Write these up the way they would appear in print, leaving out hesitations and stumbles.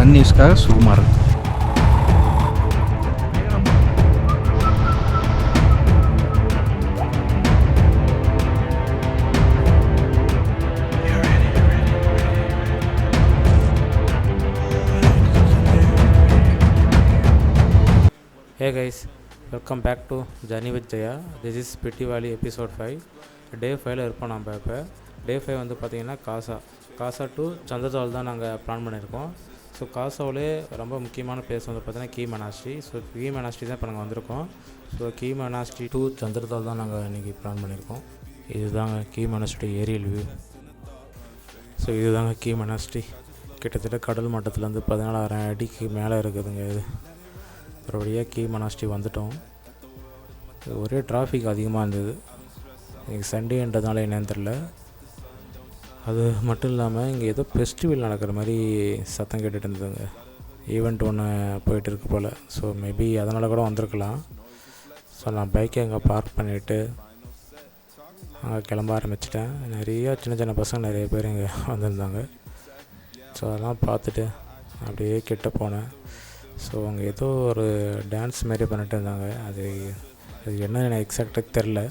Sun நியூஸ்க்காக Sukumar. Hey guys, welcome back to Journey with Jaya. This is Pitti Valley episode 5. Day 5ல இருப்போம் நம்ம இப்போ. Day 5 வந்து பார்த்திங்கன்னா காசா டு சந்தர்தால் தான் நாங்கள் பிளான் பண்ணியிருக்கோம். ஸோ காசாவிலே ரொம்ப முக்கியமான பிளேஸ் வந்து பார்த்திங்கன்னா கீ மனாஸ்ட்ரி. ஸோ கீ மனாஸ்ட்ரி தான் இப்போ நாங்கள் வந்திருக்கோம். ஸோ கீ மனாஸ்ட்ரி டு சந்தர்தால் தான் நாங்கள் இன்றைக்கி பிளான் பண்ணியிருக்கோம். இதுதாங்க கீ மனாஸ்ட்ரி ஏரியல் வியூ. ஸோ இதுதாங்க கீ மனாஸ்ட்ரி. கிட்டத்தட்ட கடல் மட்டத்துலேருந்து 14,000 அடிக்கு மேலே இருக்குதுங்க இது. ஒரு வழியாக கீ மனாஸ்ட்ரி வந்துட்டோம். ஒரே டிராஃபிக் அதிகமாக இருந்தது. இன்றைக்கி சண்டேன்றதுனால என்னன்னு தெரில. அது மட்டும் இல்லாமல் இங்கே ஏதோ ஃபெஸ்டிவல் நடக்கிற மாதிரி சத்தம் கேட்டுட்டு இருந்ததுங்க. ஈவெண்ட் ஒன்று போயிட்டு இருக்கு போல். ஸோ மேபி அதனால் கூட வந்திருக்கலாம். ஸோ நான் பைக்கை அங்கே பார்க் பண்ணிவிட்டு அங்கே கிளம்ப ஆரம்பிச்சிட்டேன். நிறையா சின்ன சின்ன பசங்க நிறைய பேர் இங்கே வந்திருந்தாங்க. ஸோ அதெல்லாம் பார்த்துட்டு அப்படியே கிட்ட போனேன். ஸோ அங்கே ஏதோ ஒரு டான்ஸ் மாரி பண்ணிட்டு இருந்தாங்க. அது என்ன எனக்கு எக்ஸாக்டாக தெரில.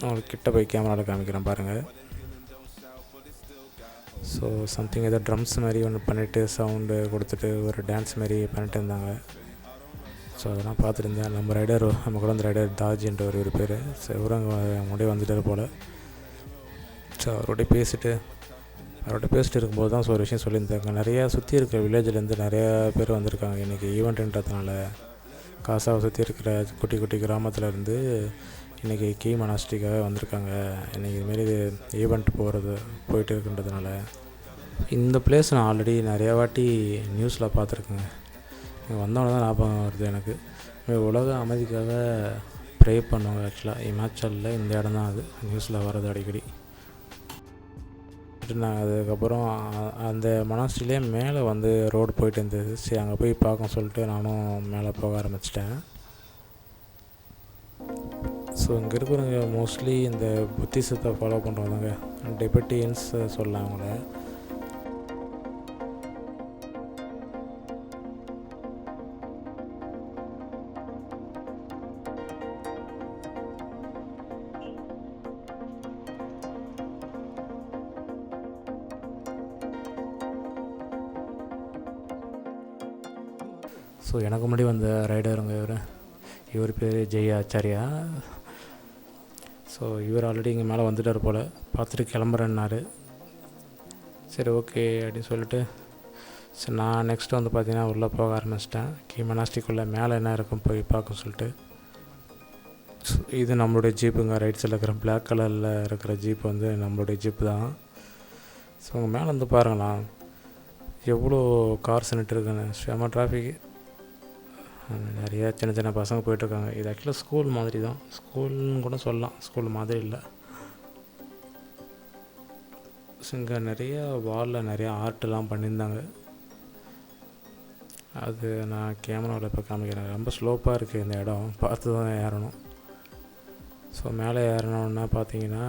அவங்களுக்கு கிட்ட போய் கேமராவில் காமிக்கிறேன் பாருங்கள். ஸோ சம்திங் ஏதோ ட்ரம்ஸ் மாதிரி ஒன்று பண்ணிவிட்டு சவுண்டு கொடுத்துட்டு ஒரு டான்ஸ் மாரி பண்ணிட்டு இருந்தாங்க. ஸோ அதெல்லாம் பார்த்துட்டு இருந்தேன். நம்ம ரைடர், நம்ம கூட வந்து ரைடர் தாஜின்ற ஒரு பேர். ஸோ இவரும் முன்னாடியே வந்துட்டார் போல். ஸோ அவரோடய பேசிட்டு இருக்கும்போது தான் ஒரு விஷயம் சொல்லியிருந்தாங்க. நிறையா சுற்றி இருக்கிற வில்லேஜ்லேருந்து நிறையா பேர் வந்திருக்காங்க இன்றைக்கி ஈவெண்ட்டுன்றதுனால. காசாவை சுற்றி இருக்கிற குட்டி குட்டி கிராமத்துலேருந்து இன்றைக்கி கீ மனாஸ்ட்ரிக்காக வந்திருக்காங்க. இன்றைக்கி இதுமாரி ஈவெண்ட் போயிட்டு இருக்குன்றதுனால. இந்த பிளேஸ் நான் ஆல்ரெடி நிறையா வாட்டி நியூஸில் பார்த்துருக்கேங்க. இங்கே வந்தோடனே தான் ஞாபகம் வருது எனக்கு. உலக அமைதிக்காக ப்ரே பண்ணுவாங்க. ஆக்சுவலாக இமாச்சலில் இந்த இடம் தான் அது நியூஸில் வர்றது அடிக்கடி. நான் அதுக்கப்புறம் அந்த மனாஸ்ட்ரிலே மேலே வந்து ரோடு போயிட்டு இருந்தது. சரி அங்கே போய் பார்க்க சொல்லிட்டு நானும் மேலே போக ஆரம்பிச்சிட்டேன். ஸோ இங்கே இருக்கிறவங்க மோஸ்ட்லி இந்த புத்திசத்தை ஃபாலோ பண்ணுறவங்க டிபெட்டியன்ஸ் சொல்லலாம் அவங்கள. ஸோ எனக்கு முன்னாடி வந்த ரைடருங்க இவர் பேர் ஜெயா ஆச்சாரியா. ஸோ இவர் ஆல்ரெடி இங்கே மேலே வந்துட்டார் போல். பார்த்துட்டு கிளம்புறேன்னாரு. சரி ஓகே அப்படின்னு சொல்லிட்டு சரி நான் நெக்ஸ்ட்டு வந்து பார்த்திங்கன்னா உள்ளே போக ஆரம்பிச்சிட்டேன். கீ மனாஸ்ட்ரிக்குள்ளே மேலே என்ன இருக்கும் போய் பார்க்க சொல்லிட்டு. இது நம்மளுடைய ஜீப்புங்க. ரைட் சைடில் இருக்கிற பிளாக் கலரில் இருக்கிற ஜீப் வந்து நம்மளுடைய ஜீப்பு தான். ஸோ அங்கே மேலே வந்து பாருங்களா எவ்வளோ கார்ஸ் நின்றுட்டுருக்குன்னு. செம டிராஃபிக். நிறையா சின்ன சின்ன பசங்க போயிட்டுருக்காங்க. இது ஆக்சுவலாக ஸ்கூல் மாதிரி தான். ஸ்கூல்னு கூட சொல்லலாம், ஸ்கூல் மாதிரி இல்லை. ஸோ இங்கே நிறையா வாலில் நிறையா ஆர்ட்லாம் பண்ணியிருந்தாங்க. அது நான் கேமராவில் இப்போ காமிக்கிறேன். ரொம்ப ஸ்லோப்பாக இருக்குது இந்த இடம். பார்த்து தான் ஏறணும். ஸோ மேலே ஏறணுன்னா பார்த்தீங்கன்னா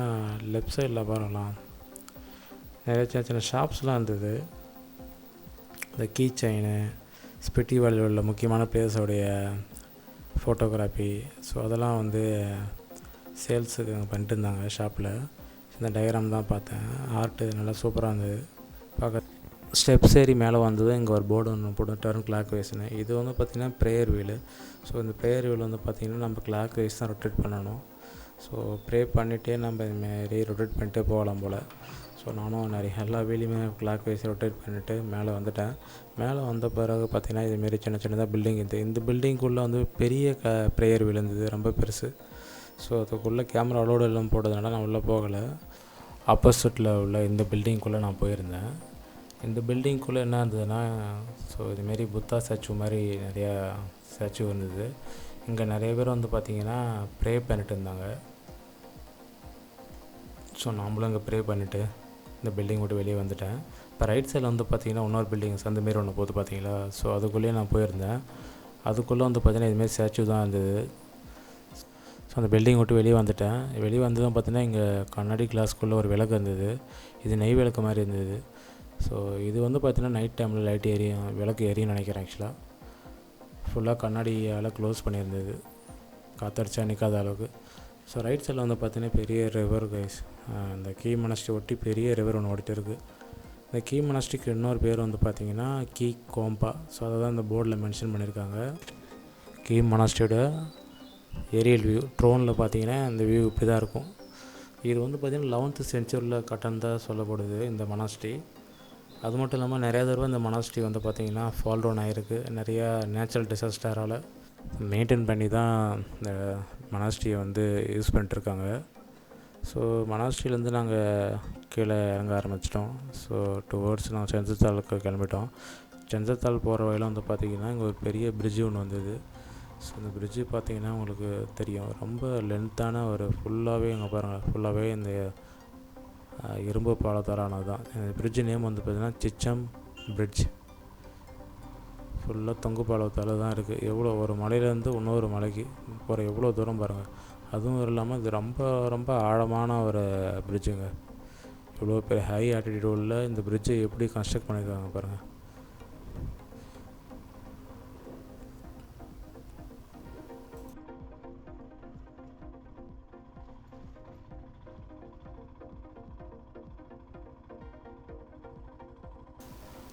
லெஃப்ட் சைடில் பாருங்களாம் நிறைய சின்ன சின்ன ஷாப்ஸ்லாம் இருந்தது. இந்த கீ செயினு, பிட்டி வேலியில் உள்ள முக்கியமான பிளேஸோடைய ஃபோட்டோகிராஃபி, ஸோ அதெல்லாம் வந்து சேல்ஸுக்கு பண்ணிட்டு இருந்தாங்க ஷாப்பில். இந்த டயக்ராம் தான் பார்த்தேன். ஆர்ட்டு நல்லா சூப்பராக இருந்தது பார்க்க. ஸ்டெப்ஸ் ஏறி மேலே வந்தது. இங்கே ஒரு போர்டு ஒன்று போட்டு டர்ன் கிளாக் வைஸ்னு. இது வந்து பார்த்திங்கன்னா ப்ரேயர் வீலு. ஸோ இந்த ப்ரேயர் வீல் வந்து பார்த்திங்கன்னா நம்ம கிளாக் வைஸ் தான் ரொட்டேட் பண்ணணும். ஸோ ப்ரே பண்ணிகிட்டே நம்ம இதுமாரி ரொட்டேட் பண்ணிட்டே போகலாம் போல். ஸோ நானும் நிறைய எல்லா வீலையுமே கிளாக் வைஸ் ரொட்டேட் பண்ணிவிட்டு மேலே வந்துட்டேன். மேலே வந்த பிறகு பார்த்திங்கன்னா இதுமாரி சின்ன சின்னதாக பில்டிங் இருந்தது. இந்த பில்டிங்குள்ளே வந்து பெரிய ப்ரேயர் வீல் இருந்தது, ரொம்ப பெருசு. ஸோ அதுக்குள்ளே கேமரா அலோடு எல்லாம் போட்டதுனால நான் உள்ளே போகலை. ஆப்போசிட்டில் உள்ள இந்த பில்டிங்குள்ளே நான் போயிருந்தேன். இந்த பில்டிங்குள்ளே என்ன இருந்ததுன்னா ஸோ இதுமாரி புத்தா ஸ்டாச்சு மாதிரி நிறையா ஸ்டாச்சு இருந்தது. இங்கே நிறைய பேர் வந்து பார்த்திங்கன்னா ப்ரே பண்ணிட்டு இருந்தாங்க. ஸோ நாம்ளும் இங்கே ப்ரே பண்ணிவிட்டு இந்த பில்டிங் விட்டு வெளியே வந்துட்டேன். இப்போ ரைட் சைடில் வந்து பார்த்திங்கன்னா இன்னொரு பில்டிங் அந்த மாரி ஒன்று போகுது பார்த்தீங்களா. ஸோ அதுக்குள்ளேயே நான் போயிருந்தேன். அதுக்குள்ளே வந்து பார்த்திங்கன்னா இதுமாரி ஸ்டாச்சு தான் இருந்தது. ஸோ அந்த பில்டிங் விட்டு வெளியே வந்துட்டேன். வெளியே வந்து தான் பார்த்திங்கன்னா இங்கே கண்ணாடி கிளாஸ்க்குள்ளே ஒரு விளக்கு இருந்தது. இது நெய் விளக்கு மாதிரி இருந்தது. ஸோ இது வந்து பார்த்திங்கன்னா நைட் டைமில் லைட் எரியும், விளக்கு எரியும் நினைக்கிறேன். ஆக்சுவலாக ஃபுல்லாக கண்ணாடியால் க்ளோஸ் பண்ணியிருந்தது, காற்றடிச்சா நிற்காத அளவுக்கு. ஸோ ரைட் சைடில் வந்து பார்த்திங்கன்னா பெரிய ரிவர் கைஸ். இந்த கீ மொனாஸ்ட்ரி ஒட்டி பெரிய ரிவர் ஒன்று ஓடிட்டு இருக்குது. இந்த கீ மொனாஸ்ட்ரிக்கு இன்னொரு பேர் வந்து பார்த்திங்கன்னா கீ கோம்பா. ஸோ அதை தான் இந்த போர்டில் மென்ஷன் பண்ணியிருக்காங்க. கீ மொனாஸ்ட்ரியோட ஏரியல் வியூ ட்ரோனில் பார்த்திங்கன்னா இந்த வியூ இப்படி தான் இருக்கும். இது வந்து பார்த்திங்கன்னா 11th சென்ச்சுரியில் கட்டணதாக சொல்லப்படுது இந்த மொனாஸ்ட்ரி. அது மட்டும் இல்லாமல் நிறையா தடவை இந்த மொனாஸ்ட்ரி வந்து பார்த்திங்கன்னா ஃபால் டவுன் ஆகிருக்கு. நிறையா நேச்சுரல் டிசாஸ்டரால் மெயின்டைன் பண்ணி தான் இந்த மொனாஸ்ட்ரியை வந்து யூஸ் பண்ணிட்டுருக்காங்க. ஸோ மொனாஸ்ட்ரியிலேருந்து நாங்கள் கீழே இறங்க ஆரம்பிச்சிட்டோம். ஸோ டுவர்ட்ஸ் நாங்கள் செஞ்சத்தாலுக்கு கிளம்பிட்டோம். செஞ்சத்தால் போகிற வழியில் வந்து பார்த்திங்கன்னா இங்கே ஒரு பெரிய பிரிட்ஜு ஒன்று வந்தது. ஸோ இந்த பிரிட்ஜு பார்த்திங்கன்னா உங்களுக்கு தெரியும், ரொம்ப லென்த்தான ஒரு ஃபுல்லாகவே இங்கே பாருங்கள், ஃபுல்லாகவே இந்த இரும்பு பாலத்தாலானது தான். இந்த பிரிட்ஜு நேம் வந்து பார்த்திங்கன்னா சிச்சம் பிரிட்ஜ். ஃபுல்லாக தொங்கு பாலத்தால் தான் இருக்குது. எவ்வளோ ஒரு மலையிலேருந்து இன்னொரு மலைக்கு போகிற எவ்வளோ தூரம் பாருங்கள். அதுவும் இல்லாமல் இது ரொம்ப ரொம்ப ஆழமான ஒரு பிரிட்ஜுங்க. இவ்வளோ பெரிய ஹை ஆல்டிடியூடில் இந்த பிரிட்ஜை எப்படி கன்ஸ்ட்ரக்ட் பண்ணியிருக்காங்க பாருங்கள்.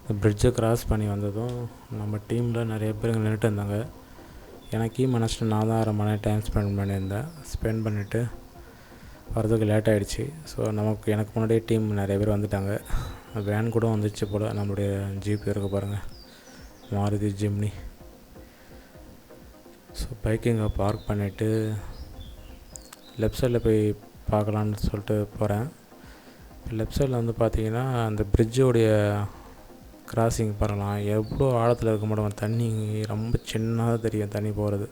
இந்த பிரிட்ஜை கிராஸ் பண்ணி வந்ததும் நம்ம டீமில் நிறைய பேர் இங்கே நின்றுட்டு இருந்தாங்க. எனக்கு மனசில் நான் தான் 1/2 மணி நேரம் டைம் ஸ்பெண்ட் பண்ணிவிட்டு வரதுக்கு லேட் ஆகிடுச்சு. ஸோ எனக்கு முன்னாடியே டீம் நிறைய பேர் வந்துட்டாங்க. வேன் கூட வந்துச்சு போல். நம்மளுடைய ஜீப் இருக்க பாருங்கள், மாருதி ஜிம்னி. ஸோ பைக்கு இங்கே பார்க் பண்ணிவிட்டு லெஃப்ட் சைடில் போய் பார்க்கலான்னு சொல்லிட்டு போகிறேன். லெஃப்ட் சைடில் வந்து பார்த்திங்கன்னா அந்த பிரிட்ஜோடைய கிராசிங் பாருங்களாம், எவ்வளோ ஆழத்தில் இருக்க மாட்டோம். தண்ணி ரொம்ப சின்னதாக தெரியும், தண்ணி போகிறது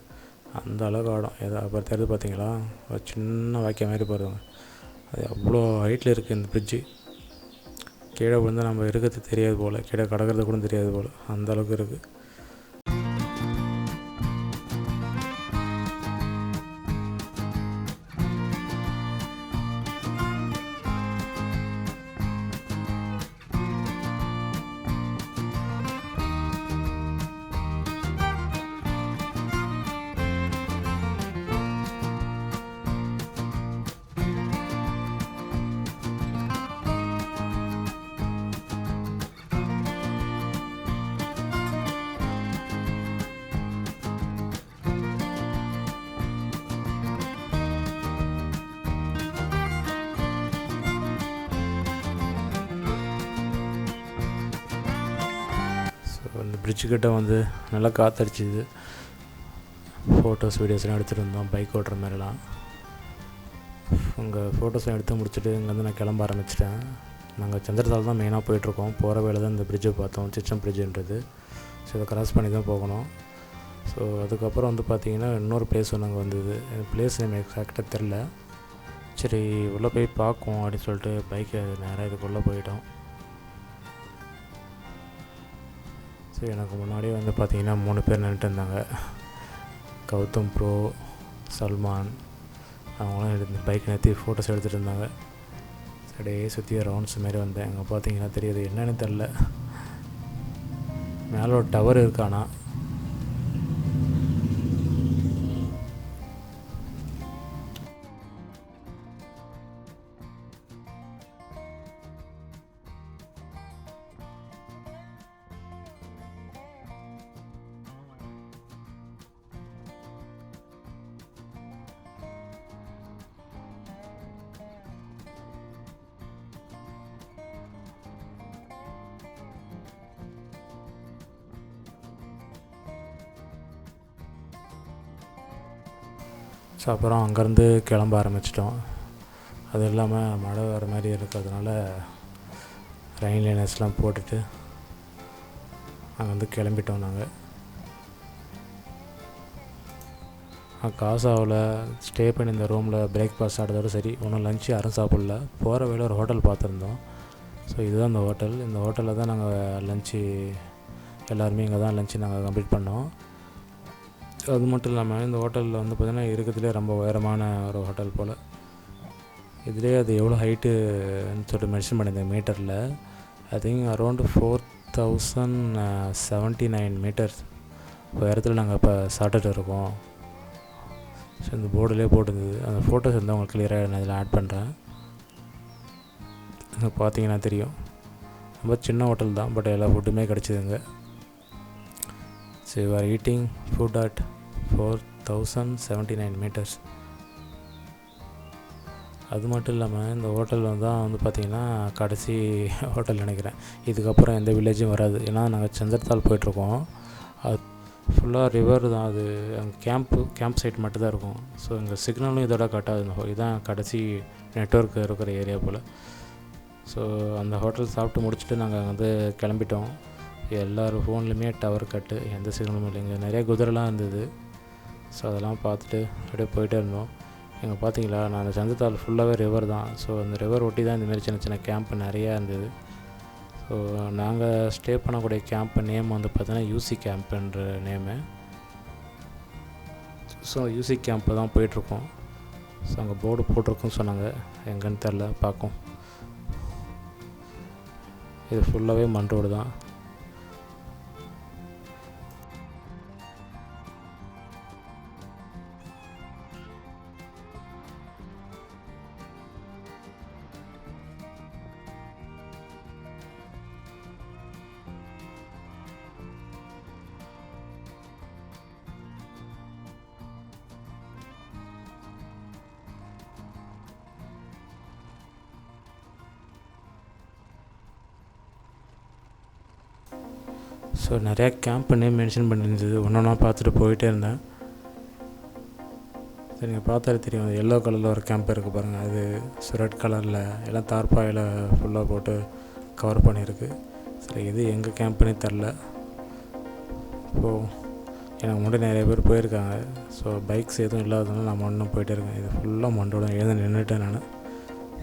அந்த அளவுக்கு ஆழம். அப்புறம் தெரியுது பார்த்தீங்களா, ஒரு சின்ன வாக்கிய மாதிரி போகிறதுங்க. அது அவ்வளோ ஹைட்டில் இருக்குது இந்த பிரிட்ஜு. கீழே விழுந்தால் நம்ம இருக்கிறது தெரியாது போல், கீழே கடக்கிறது கூட தெரியாது போல், அந்த அளவுக்கு இருக்குது. இந்த பிரிட்ஜுக்கிட்ட வந்து நல்லா காற்றடிச்சிது. ஃபோட்டோஸ் வீடியோஸ்லாம் எடுத்துகிட்டு இருந்தோம், பைக் ஓட்டுற மாதிரிலாம். அங்கே ஃபோட்டோஸ்லாம் எடுத்து முடிச்சுட்டு இங்கேருந்து நான் கிளம்ப ஆரம்பிச்சிட்டேன். நாங்கள் சந்திரத்தால் தான் மெயினாக போயிட்டுருக்கோம். போகிற வேலை தான் இந்த பிரிட்ஜை பார்த்தோம், சிச்சம் பிரிட்ஜுன்றது. ஸோ இதை கிராஸ் பண்ணி தான் போகணும். ஸோ அதுக்கப்புறம் வந்து பார்த்திங்கன்னா இன்னொரு பிளேஸ் ஒன்று அங்கே வந்தது. பிளேஸ் நேம் எக்ஸாக்டாக தெரில. சரி உள்ளே போய் பார்ப்போம் அப்படின்னு சொல்லிட்டு பைக்கை நேராக இதுக்குள்ளே போயிட்டோம். ஸோ எனக்கு முன்னாடியே வந்து பார்த்திங்கன்னா 3 பேர் நின்றுட்டு இருந்தாங்க. கௌதம் ப்ரோ, சல்மான், அவங்களாம் எடுத்து பைக் நிறுத்தி ஃபோட்டோஸ் எடுத்துகிட்டு இருந்தாங்க. அப்படியே சுற்றி ரவுண்ட்ஸ் மாரி வந்தேன். அங்கே பார்த்தீங்கன்னா தெரியுது, என்னன்னு தெரில, மேலே ஒரு டவர் இருக்கானா. ஸோ அப்புறம் அங்கேருந்து கிளம்ப ஆரம்பிச்சிட்டோம். அது இல்லாமல் மழை வர மாதிரி இருக்கிறதுனால ரெயின் லைனர்ஸ்லாம் போட்டுட்டு அங்கேருந்து கிளம்பிட்டோம். நாங்கள் காசாவில் ஸ்டே பண்ணி இந்த ரூமில் பிரேக்ஃபாஸ்ட் சாப்பிட்டதோட சரி, ஒன்றும் லஞ்சு யாரும் சாப்பிடல. போகிற வழியில் ஒரு ஹோட்டல் பார்த்துருந்தோம். ஸோ இதுதான் அந்த ஹோட்டல். இந்த ஹோட்டலில் தான் நாங்கள் லஞ்சு, எல்லாருமே இங்கே தான் லஞ்சு நாங்கள் கம்ப்ளீட் பண்ணோம். அது மட்டும் இல்லாமல் இந்த ஹோட்டலில் வந்து பார்த்திங்கன்னா இருக்கிறதுலே ரொம்ப உயரமான ஒரு ஹோட்டல் போல். இதிலே அது எவ்வளோ ஹைட்டுன்னு சொல்லிட்டு மென்ஷன் பண்ணியிருந்தேன் மீட்டரில். ஐ திங்க் அரௌண்டு 4079 மீட்டர்ஸ் இடத்துல நாங்கள் இப்போ சாப்பிட்டுட்டு இருக்கோம். ஸோ இந்த போர்டிலே போட்டுருந்தது. அந்த ஃபோட்டோஸ் வந்து உங்களுக்கு கிளியராக நான் இதில் ஆட் பண்ணுறேன். பார்த்தீங்கன்னா தெரியும். ரொம்ப சின்ன ஹோட்டல் தான், பட் எல்லா ஃபுட்டுமே கிடச்சிதுங்க. So you are eating food at 4079 metres. அது மட்டும் இல்லாமல் இந்த ஹோட்டல் வந்து பார்த்திங்கன்னா கடைசி ஹோட்டல் நினைக்கிறேன். இதுக்கப்புறம் எந்த வில்லேஜும் வராது. ஏன்னா நாங்கள் சந்திரத்தால் போயிட்டுருக்கோம். அது ஃபுல்லாக ரிவர் தான். அது அங்கே கேம்ப் சைட் மட்டும் தான் இருக்கும். ஸோ இங்கே சிக்னலும் இதோட கட்டாது. இதுதான் கடைசி நெட்வொர்க் இருக்கிற ஏரியா போல். ஸோ அந்த ஹோட்டல் சாப்பிட்டு முடிச்சுட்டு நாங்கள் வந்து கிளம்பிட்டோம். எல்லோரும் ஃபோன்லேயுமே டவர் கட்டு, எந்த சிக்னலும் இல்லைங்க. நிறைய குதிரைலாம் இருந்தது. ஸோ அதெல்லாம் பார்த்துட்டு அப்படியே போயிட்டே இருந்தோம். எங்கே பார்த்தீங்களா, நான் அந்த சந்தத்தால் ஃபுல்லாகவே ரிவர் தான். ஸோ அந்த ரிவர் ஒட்டி தான் இந்தமாரி சின்ன சின்ன கேம்ப் நிறையா இருந்தது. ஸோ நாங்கள் ஸ்டே பண்ணக்கூடிய கேம்ப் நேம் வந்து பார்த்தீங்கன்னா யூசி கேம்ப்புன்ற நேமு. ஸோ யூசி கேம்ப்பு தான் போயிட்டுருக்கோம். ஸோ அங்கே போர்டு போட்டிருக்குன்னு சொன்னாங்க, எங்கன்னு தெரில, பார்க்கும். இது ஃபுல்லாகவே மண் ரோடு தான். ஸோ நிறையா கேம்ப் நேம் மென்ஷன் பண்ணியிருந்தது. ஒன்றா பார்த்துட்டு போயிட்டே இருந்தேன். சரி, நீங்கள் பார்த்தாலே தெரியும், அது எல்லோ கலரில் ஒரு கேம்ப் இருக்குது பாருங்கள். அது ரெட் கலரில் எல்லாம் தார்பாயில் ஃபுல்லாக போட்டு கவர் பண்ணியிருக்கு. சரி, இது எங்கள் கேம்ப்புனே தெரில. இப்போது எனக்கு முன்னாடி நிறைய பேர் போயிருக்காங்க. ஸோ பைக்ஸ் எதுவும் இல்லாததுனால நான் மண்ணும் போயிட்டே இருக்கேன். இது ஃபுல்லாக மண்டோட எழுந்து நின்றுட்டேன். நான்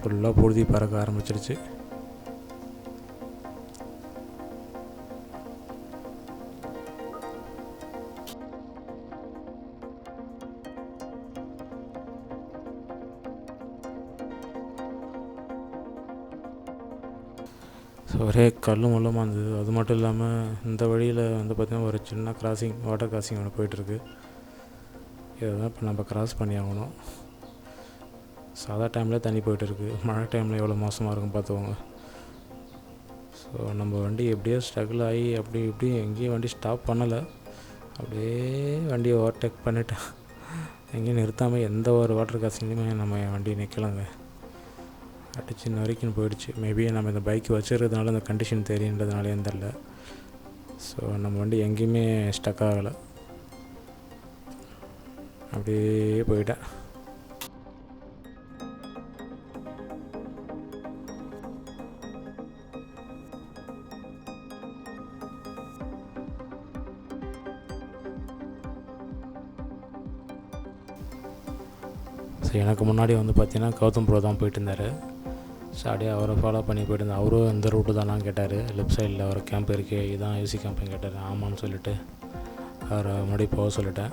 ஃபுல்லாக புழுதி பறக்க ஆரம்பிச்சிருச்சு. ஸோ ஒரே கல்லும் முள்ளுமாக இருந்தது. அது மட்டும் இல்லாமல் இந்த வழியில் வந்து பார்த்திங்கன்னா ஒரு சின்ன கிராசிங், வாட்டர் கிராசிங் ஒன்று போயிட்டுருக்கு. இதை தான் இப்போ நம்ம கிராஸ் பண்ணி ஆகணும். சாதா டைமில் தண்ணி போயிட்டுருக்கு. மழை டைமில் எவ்வளோ மோசமாக இருக்கும் பார்த்துக்கோங்க. ஸோ நம்ம வண்டி எப்படியோ ஸ்ட்ரகிள் ஆகி அப்படி இப்படி எங்கேயும் வண்டி ஸ்டாப் பண்ணலை. அப்படியே வண்டியை ஓவர்டேக் பண்ணிட்டேன். எங்கேயும் நிறுத்தாமல் எந்த ஒரு வாட்டர் கிராசிங்லேயுமே நம்ம வண்டி நிற்கலாங்க. சின்ன வரைக்கும் போயிடுச்சு. மேபி நம்ம இந்த பைக் வச்சுருக்கிறதுனால இந்த கண்டிஷன் தெரியுன்றதுனாலேயும் தெரில. ஸோ நம்ம வண்டி எங்கேயுமே ஸ்டக் ஆகலை. அப்படியே போயிட்டேன். ஸோ எனக்கு முன்னாடி வந்து பார்த்திங்கன்னா கௌதம் ப்ரோ தான் போயிட்டு இருந்தார். ஸோ அப்படியே அவரை ஃபாலோ பண்ணி போயிட்டு இருந்தேன். அவரும் இந்த ரூட்டு தானான்னு கேட்டார். லெஃப்ட் சைடில் ஒரு கேம்ப் இருக்குது, இதுதான் யூசி கேம்ப்னு கேட்டார். ஆமான்னு சொல்லிவிட்டு அவரை முன்னாடி போக சொல்லிட்டேன்.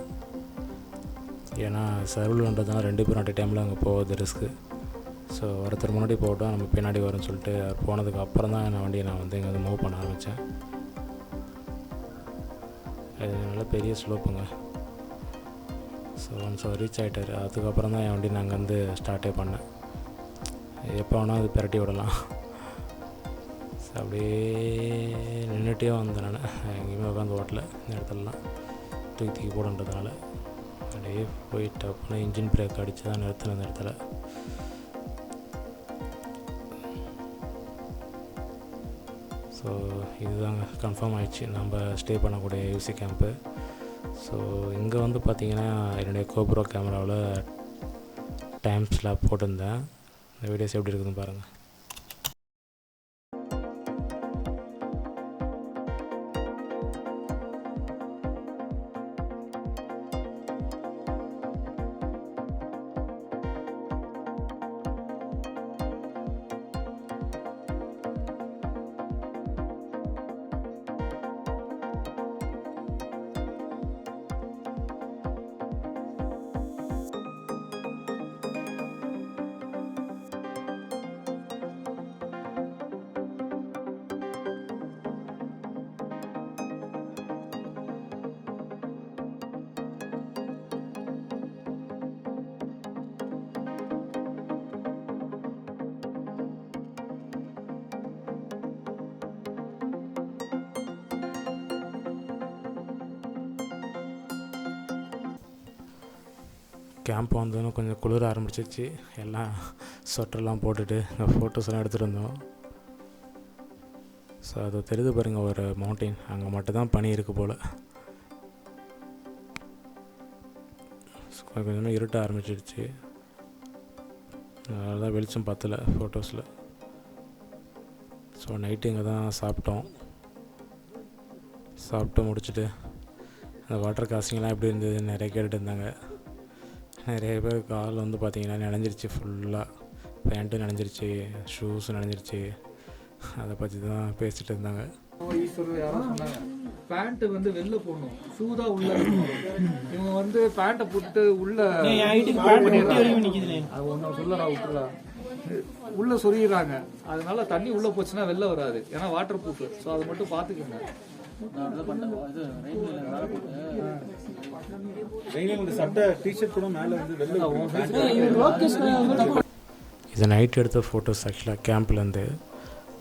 ஏன்னா சர்வல்ன்றதுனால 2 பேரும் அட் டைமில் அங்கே போகிறது ரிஸ்க்கு. ஸோ ஒருத்தர் முன்னாடி போட்டோம், நம்ம பின்னாடி வரும்னு சொல்லிட்டு அவர் போனதுக்கு அப்புறம் தான் என் வண்டியை நான் வந்து இங்கே வந்து மூவ் பண்ண ஆரம்பித்தேன். அது நல்ல பெரிய ஸ்லோப்புங்க. ஸோ ஒன்ஸ் அவர் ரீச் ஆகிட்டார். அதுக்கப்புறம் தான் என் வண்டி நான் அங்கே வந்து ஸ்டார்ட்டே பண்ணேன். எப்போ வேணால் அது பிரட்டி விடலாம். ஸோ அப்படியே நின்றுட்டே வந்தேன். நான் எங்கேயுமே உட்காந்து ஓட்டல. இந்த இடத்துலலாம் தூக்கி போடுன்றதுனால அப்படியே போய் டப்புன்னு இன்ஜின் பிரேக் அடித்து தான் நிறுத்தினேன் அந்த இடத்துல. ஸோ இதுதாங்க கன்ஃபார்ம் ஆகிடுச்சு நம்ம ஸ்டே பண்ணக்கூடிய யூசி கேம்ப்பு. ஸோ இங்கே வந்து பார்த்திங்கன்னா என்னுடைய கோப்ரோ கேமராவில் டைம் ஸ்லாப் போட்டிருந்தேன். இந்த வீடியோஸ் எப்படி இருக்குதுன்னு பாருங்கள். கேம்ப் வந்தோன்னே கொஞ்சம் குளிர ஆரம்பிச்சிச்சு. எல்லாம் ஸ்வெட்டர்லாம் போட்டுட்டு இங்கே ஃபோட்டோஸ்லாம் எடுத்துகிட்டு இருந்தோம். ஸோ அது தெரியுது பாருங்கள், ஒரு மவுண்டெயின், அங்கே மட்டும்தான் பனி இருக்குது போல். கொஞ்சம் கொஞ்சமாக இருட்ட ஆரம்பிச்சிடுச்சு. அதனால தான் வெளிச்சம் பத்தலை ஃபோட்டோஸில். ஸோ நைட்டு இங்கே தான் சாப்பிட்டு முடிச்சுட்டு அந்த வாட்டர் கிராசிங்லாம் எப்படி இருந்ததுன்னு நிறைய கேட்டுட்டு இருந்தாங்க. நிறைய பேர் கால் வந்து பார்த்திங்கன்னா நனைஞ்சிருச்சு, ஃபுல்லாக பேண்ட்டும் நனைஞ்சிருச்சு, ஷூஸும் நனைஞ்சிருச்சு. அதை பற்றி தான் பேசிகிட்டு இருந்தாங்க. ஈஸ்வரர் யாரும் சொன்னாங்க பேண்ட் வந்து வெளில போடணும், ஷூ தான் உள்ள இருக்கணும். இவங்க வந்து பேண்ட்டை போட்டு உள்ள அது ஒன்றும் சொல்ல நான் விட்டுறேன், உள்ள சொருகிறாங்க. அதனால தண்ணி உள்ள போச்சுன்னா வெளில வராது, ஏன்னா வாட்டர் ப்ரூஃப். ஸோ அதை மட்டும் பார்த்துக்கோங்க. இது நைட் எடுத்த ஃபோட்டோஸ். ஆக்சுவலாக கேம்ப்லேருந்து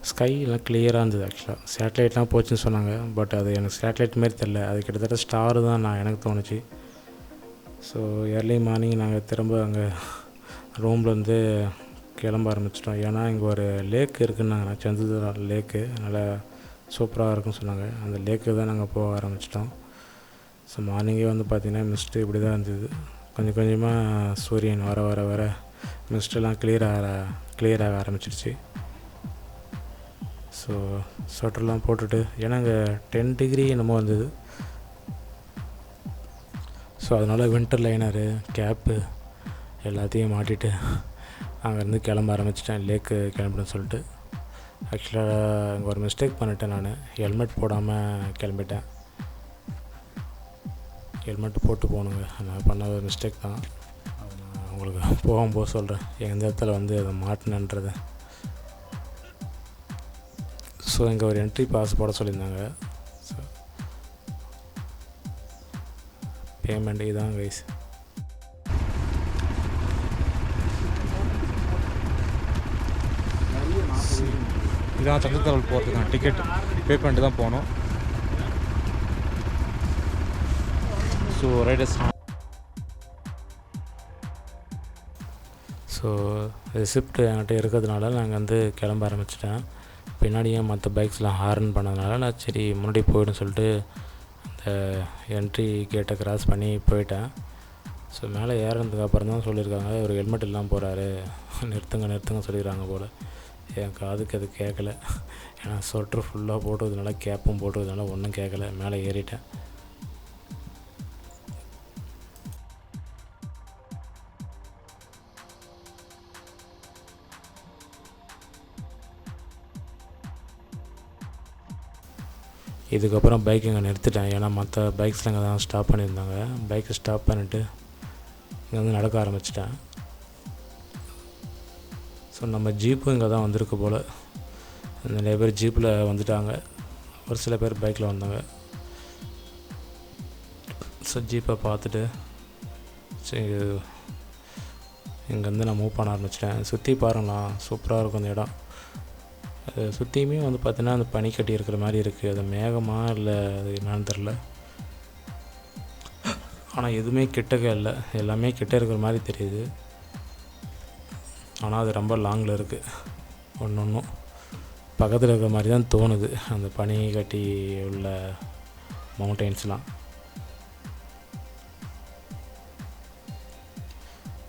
ஸ்கைலாம் கிளியராக இருந்தது. ஆக்சுவலாக சேட்டலைட்லாம் போச்சுன்னு சொன்னாங்க, பட் அது எனக்கு சேட்டலைட் மாரி தெரில, அது கிட்டத்தட்ட ஸ்டார் தான் எனக்கு தோணுச்சு. ஸோ ஏர்லி மார்னிங் நாங்கள் திரும்ப அங்கே ரூம்லேருந்து கிளம்ப ஆரம்பிச்சிட்டோம். ஏன்னா இங்கே ஒரு லேக் இருக்குன்னாங்க, சந்திரா லேக்கு, நல்லா சூப்பராக இருக்குன்னு சொன்னாங்க. அந்த லேக்கு தான் நாங்கள் போக ஆரம்பிச்சிட்டோம். ஸோ மார்னிங்கே வந்து பார்த்திங்கன்னா மிஸ்ட்டு இப்படி தான் இருந்தது. கொஞ்சம் கொஞ்சமாக சூரியன் வர வர வர மிஸ்டெல்லாம் கிளியராக ஆரம்பிச்சிருச்சு. ஸோ ஸ்வெட்டர்லாம் போட்டுட்டு, ஏன்னா இங்கே 10 டிகிரி என்னமோ வந்தது. ஸோ அதனால் வின்டர் லைனரு, கேப்பு எல்லாத்தையும் மாட்டிட்டு அங்கேருந்து கிளம்ப ஆரம்பிச்சிட்டேன், லேக்கு கிளம்பிட்டேன்னு சொல்லிட்டு. ஆக்சுவலாக இங்கே ஒரு மிஸ்டேக் பண்ணிட்டேன், நான் ஹெல்மெட் போடாமல் கிளம்பிட்டேன். ஹெல்மெட் போட்டு போகணுங்க, நான் பண்ண ஒரு மிஸ்டேக் தான். நான் உங்களுக்கு போகும்போது சொல்கிறேன் எந்த இடத்துல வந்து அதை மாட்டினன்றது. ஸோ இங்கே ஒரு என்ட்ரி பாஸ் போட சொல்லியிருந்தாங்க. ஸோ பேமெண்ட் இதான் கைஸ். இதான் சந்திரத்தல் போகிறதுக்கான டிக்கெட் பே பண்ணிட்டு தான் போகணும். ஸோ ரைடர்ஸ் ஸோ ரிசிப்ட் என்கிட்ட இருக்கிறதுனால நாங்கள் வந்து கிளம்ப ஆரம்பிச்சிட்டேன். பின்னாடியே மற்ற பைக்ஸ்லாம் ஹார்ன் பண்ணதுனால நான் சரி முன்னாடி போயிடுன்னு சொல்லிட்டு அந்த என்ட்ரி கேட்டை கிராஸ் பண்ணி போயிட்டேன். ஸோ மேலே ஏறினதுக்கு அப்புறம் தான் சொல்லியிருக்காங்க, ஒரு ஹெல்மெட் இல்லாமல் போகிறாரு, நிறுத்துங்க சொல்லிடுறாங்க போல். என் காதுக்கு அது கேட்கல, ஏன்னா ஸ்வெட்ரு ஃபுல்லாக போட்டதுனால கேப்பும் போட்டதுனால ஒன்றும் கேட்கல. மேலே ஏறிட்டேன். இதுக்கப்புறம் பைக் இங்கே நிறுத்திட்டேன், ஏன்னா மற்ற பைக்ஸில் இங்கே தான் ஸ்டாப் பண்ணியிருந்தாங்க. பைக்கை ஸ்டாப் பண்ணிவிட்டு இங்கே வந்து நடக்க ஆரம்பிச்சிட்டேன். ஸோ நம்ம ஜீப்பும் இங்கே தான் வந்திருக்கு போல். நிறைய பேர் ஜீப்பில் வந்துட்டாங்க, ஒரு சில பேர் பைக்கில் வந்தாங்க. ஸோ ஜீப்பை பார்த்துட்டு சரி இங்கேருந்து நான் மூவ் பண்ண ஆரம்பிச்சிட்டேன். சுற்றி பாருங்களா, சூப்பராக இருக்கும் அந்த இடம். சுற்றியுமே வந்து பார்த்தீங்கன்னா அந்த பனி கட்டி இருக்கிற மாதிரி இருக்குது. அது மேகமாக இல்லை அது என்னன்னு தெரில, ஆனால் எதுவுமே கிட்டக்க இல்லை, எல்லாமே கிட்ட இருக்கிற மாதிரி தெரியுது. ஆனால் அது ரொம்ப லாங்கில் இருக்குது. ஒன்றும் பக்கத்தில் இருக்கிற மாதிரி தான் தோணுது, அந்த பனி கட்டி உள்ள மவுண்டெயின்ஸ்லாம்.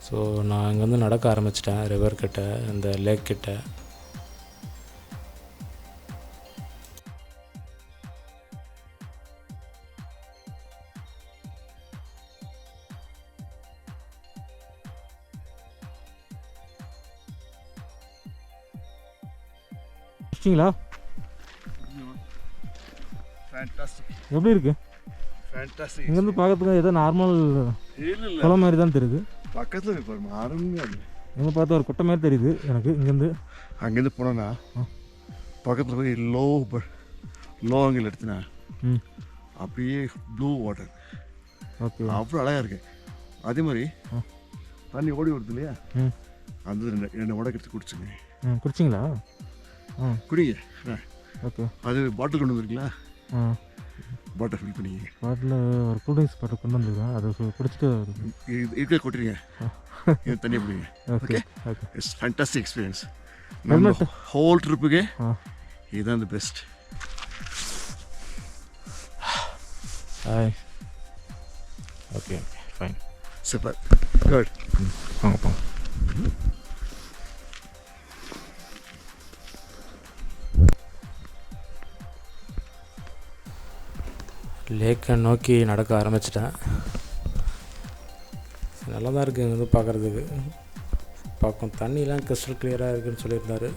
ஸோ நான் இங்கேருந்து நடக்க ஆரம்பிச்சிட்டேன் ரிவர் கிட்ட, இந்த லேக் கிட்ட. எப்படி இருக்கு? இங்கேருந்து பார்க்கறதுக்கு ஏதோ நார்மல் குளம் மாதிரி தான் தெரியுது. பக்கத்தில் இருப்பாரு அருமையாக இருக்கு. இங்கே பார்த்தா ஒரு குட்டை மாதிரி தெரியுது எனக்கு. அங்கேருந்து போனோன்னா பக்கத்தில் போய் லோ ஆங்கிள் எடுத்தினா அப்படியே ப்ளூ வாட்டர். ஓகே, அவ்வளோ அழகாக இருக்கு. அதே மாதிரி தண்ணி ஓடி வருது இல்லையா, அந்த ரெண்டு உடக்கு எடுத்து குடிச்சுங்க. பாட்டில் ஃபில் பண்ணிங்க. பாட்டில் ஒரு கூல் ட்ரிங்க்ஸ் பாட்டில் கொண்டு வந்துருக்கேன், அதை குடிச்சிட்டு இருக்க கொட்டுறீங்க, இது தண்ணி பிடிங்க. Okay okay, it's fantastic experience. Helmet. நம்ம ஹோல் ட்ரிப்புக்கு இதுதான் the best. Hi. Okay fine. Super, good. வாங்க போங்க. லேக்கை நோக்கி நடக்க ஆரம்பிச்சிட்டேன். நல்லா தான் இருக்குது இங்கே வந்து பார்க்குறதுக்கு. பார்க்கும் தண்ணிலாம் கிறிஸ்டல் கிளியராக இருக்குதுன்னு சொல்லியிருந்தார்.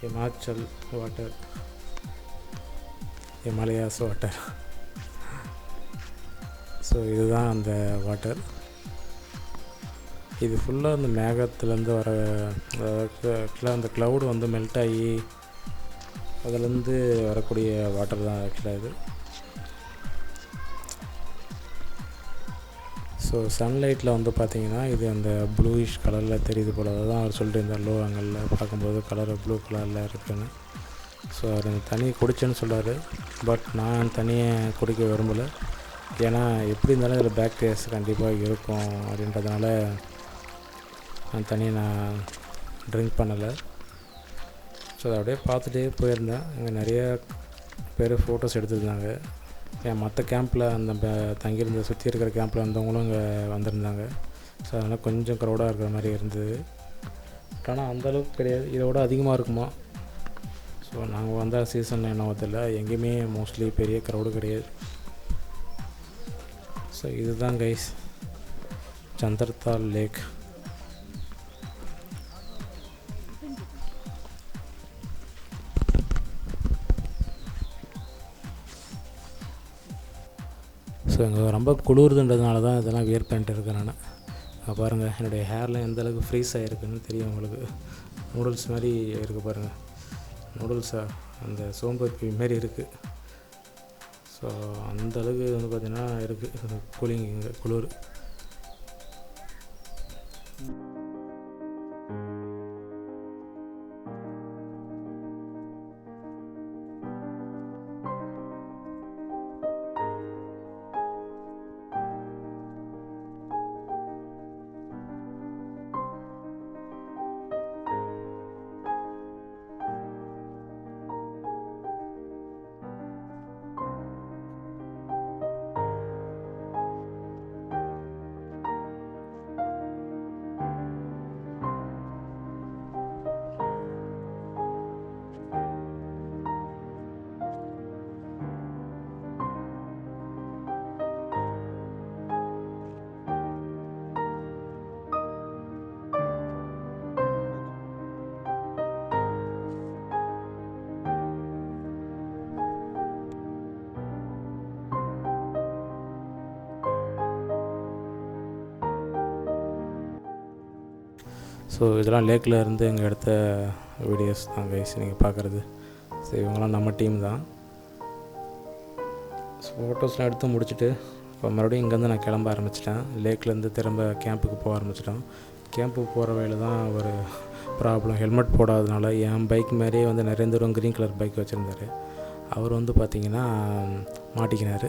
Himachal water, Himalayas water. So இதுதான் அந்த வாட்டர். இது ஃபுல்லாக அந்த மேகத்துலேருந்து வர அந்த க்ளவுடு வந்து மெல்ட் ஆகி அதுலேருந்து வரக்கூடிய வாட்டர் தான் ஆக்சுவலாக இது. ஸோ சன்லைட்டில் வந்து பார்த்திங்கன்னா இது அந்த ப்ளூயிஷ் கலரில் தெரியுது போல். தான் அவர் சொல்லிட்டு இருந்தார், லோ ஆங்கிளில் பார்க்கும்போது கலர் ப்ளூ கலரில் இருக்குதுன்னு. ஸோ அவர் அந்த தண்ணியை குடிச்சேன்னு சொல்கிறார். பட் நான் தண்ணியை குடிக்க விரும்பலை. ஏன்னா எப்படி இருந்தாலும் இதில் பேக்டீரியாஸ் கண்டிப்பாக இருக்கும் அப்படின்றதுனால அந்த தண்ணியை நான் ட்ரிங்க் பண்ணலை. ஸோ அதை அப்படியே பார்த்துட்டே போயிருந்தேன். அங்கே நிறைய பேர் ஃபோட்டோஸ் எடுத்துருந்தாங்க. என் மற்ற கேம்பில் அந்த தங்கியிருந்த சுற்றி இருக்கிற கேம்பில் வந்தவங்களும் அங்கே வந்திருந்தாங்க. ஸோ அதனால் கொஞ்சம் க்ரௌடாக இருக்கிற மாதிரி இருந்தது. ஆனால் அந்தளவுக்கு கிடையாது, இதோட அதிகமாக இருக்குமா. ஸோ நாங்கள் வந்த சீசன் என்ன தெரியல, எங்கேயுமே மோஸ்ட்லி பெரிய க்ரௌடு கிடையாது. ஸோ இதுதான் கைஸ் சந்தர்தால் லேக். ஸோ இங்கே ரொம்ப குளிர்துன்றதுனால தான் இதெல்லாம் வியர் பண்ணிட்டு இருக்கேன் நான். பாருங்கள் என்னுடைய ஹேர்லாம் எந்த அளவுக்கு ஃப்ரீஸ் ஆகிருக்குன்னு தெரியும் உங்களுக்கு. நூடுல்ஸ் மாதிரி இருக்குது பாருங்கள், நூடுல்ஸாக அந்த சோம்பு மாரி இருக்குது. ஸோ அந்த அளவுக்கு வந்து பார்த்திங்கன்னா இருக்குது கூலிங், இங்கே குளிர். ஸோ இதெல்லாம் லேக்கில் இருந்து எங்கள் எடுத்த வீடியோஸ் தான் கைஸ் நீங்கள் பார்க்குறது. ஸோ இவங்களாம் நம்ம டீம் தான். ஸோ ஃபோட்டோஸ்லாம் எடுத்து முடிச்சுட்டு இப்போ மறுபடியும் இங்கேருந்து நான் கிளம்ப ஆரம்பிச்சிட்டேன். லேக்லேருந்து திரும்ப கேம்புக்கு போக ஆரம்பிச்சிட்டோம். கேம்புக்கு போகிற வழியில் தான் ஒரு ப்ராப்ளம், ஹெல்மெட் போடாததுனால. என் பைக் மாதிரியே வந்து நரேந்திரம் க்ரீன் கலர் பைக் வச்சுருந்தார். அவர் வந்து பார்த்திங்கன்னா மாட்டிக்கினார்.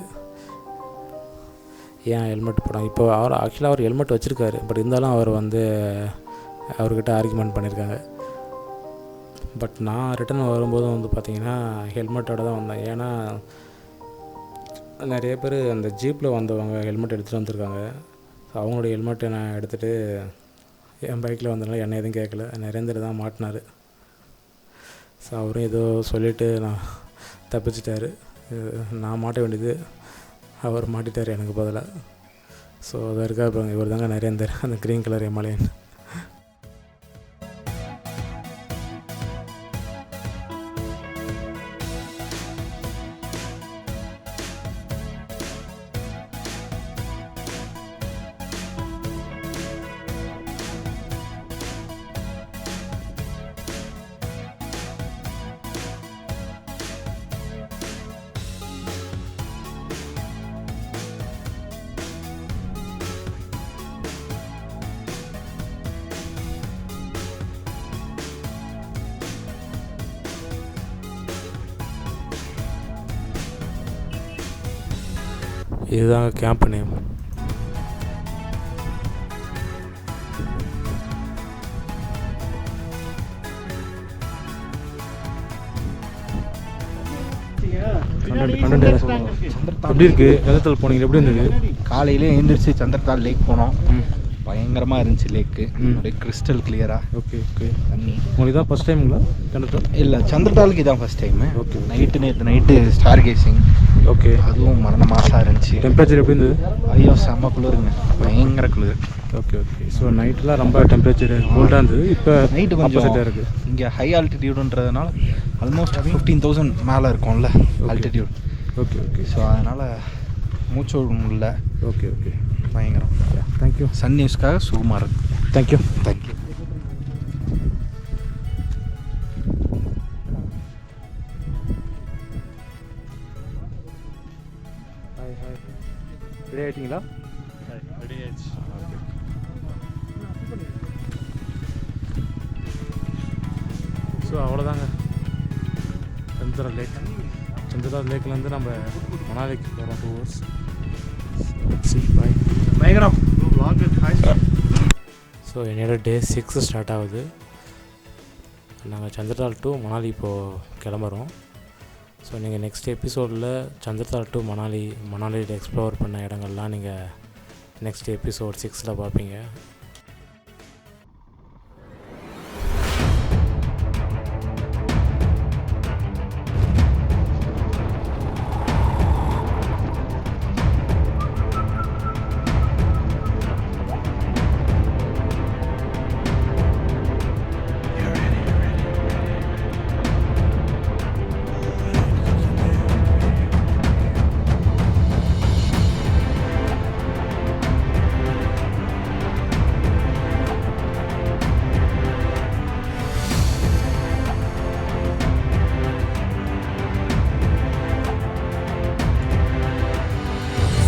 ஏன் ஹெல்மெட் போடாமல், இப்போ ஆக்சுவலாக அவர் ஹெல்மெட் வச்சுருக்காரு, பட் இருந்தாலும் அவர் வந்து அவர்கிட்ட ஆர்கியூமெண்ட் பண்ணியிருக்காங்க. பட் நான் ரிட்டன் வரும்போதும் வந்து பார்த்திங்கன்னா ஹெல்மெட்டோடு தான் வந்தேன். ஏன்னா நிறைய பேர் அந்த ஜீப்பில் வந்தவங்க ஹெல்மெட் எடுத்துகிட்டு வந்திருக்காங்க. ஸோ அவங்களுடைய ஹெல்மெட்டை நான் எடுத்துகிட்டு என் பைக்கில் வந்ததுனால என்ன எதுவும் கேட்கல. நரேந்திர தான் மாட்டினார். ஸோ அவரும் ஏதோ சொல்லிவிட்டு நான் தப்பிச்சிட்டாரு. நான் மாட்ட வேண்டியது அவர் மாட்டிட்டார் எனக்கு பதிலாக. ஸோ அது இருக்கா அப்புறம் இவர் தாங்க நரேந்தர், அந்த க்ரீன் கலர் ஹிமாலயன். இதுதாங்க கேம்ப் நேம். எப்படி இருக்கு? சந்திரத்தால் போனீங்க, எப்படி இருந்தது? காலையிலே எழுந்திரிச்சு சந்திரத்தால் லேக் போனோம். பயங்கரமாக இருந்துச்சு லேக்கு. அப்படியே கிறிஸ்டல் கிளியராக. Okay okay. தண்ணி உங்களுக்கு தான் ஃபஸ்ட் டைமுங்களா சந்திரத்தால்? இல்லை, சந்திரத்தாலுக்கு இதான் ஃபஸ்ட் டைமு. ஓகே. நேற்று நைட்டு ஸ்டார் கேசிங். ஓகே. அதுவும் மரண மாசாக இருந்துச்சு. டெம்பரேச்சர் எப்படி இருந்தது? ஐயோ செம்ம குளிருங்க, பயங்கர குளிர். Okay okay. ஸோ நைட்லாம் ரொம்ப டெம்பரேச்சர் கோல்டாக இருந்தது. இப்போ நைட்டு கொஞ்சம் ஆப்போசிட்டாக இருக்குது. இங்கே ஹை ஆல்டிடியூடுன்றதுனால ஆல்மோஸ்ட் 15,000 மேலே இருக்கும்ல ஆல்டிடியூட். Okay okay. ஸோ அதனால் மூச்சு விட முடியல. Okay okay. பயங்கரம். தேங்க்யூ. சன் நியூஸ்க்காக Sukumar. Thank you. Thank you. Hi hi. Ready ஆகிட்டீங்களா? ரெடி ஆயிடுச்சு. ஸோ அவ்வளோதாங்க, சந்திரத்தால் லேக்லேருந்து நம்ம மணாலிக்கு போகிறோம் 2 hours. பாய். பயங்கரம். ஸோ என்னோட டே 6 ஸ்டார்ட் ஆகுது. நாங்கள் சந்திரத்தால் டு மணாலி இப்போது கிளம்புறோம். ஸோ நீங்கள் நெக்ஸ்ட் எபிசோடில் சந்திரத்தால் டு மணாலியில் எக்ஸ்ப்ளோர் பண்ண இடங்கள்லாம் நீங்கள் நெக்ஸ்ட் எபிசோட் 6 பார்ப்பீங்க.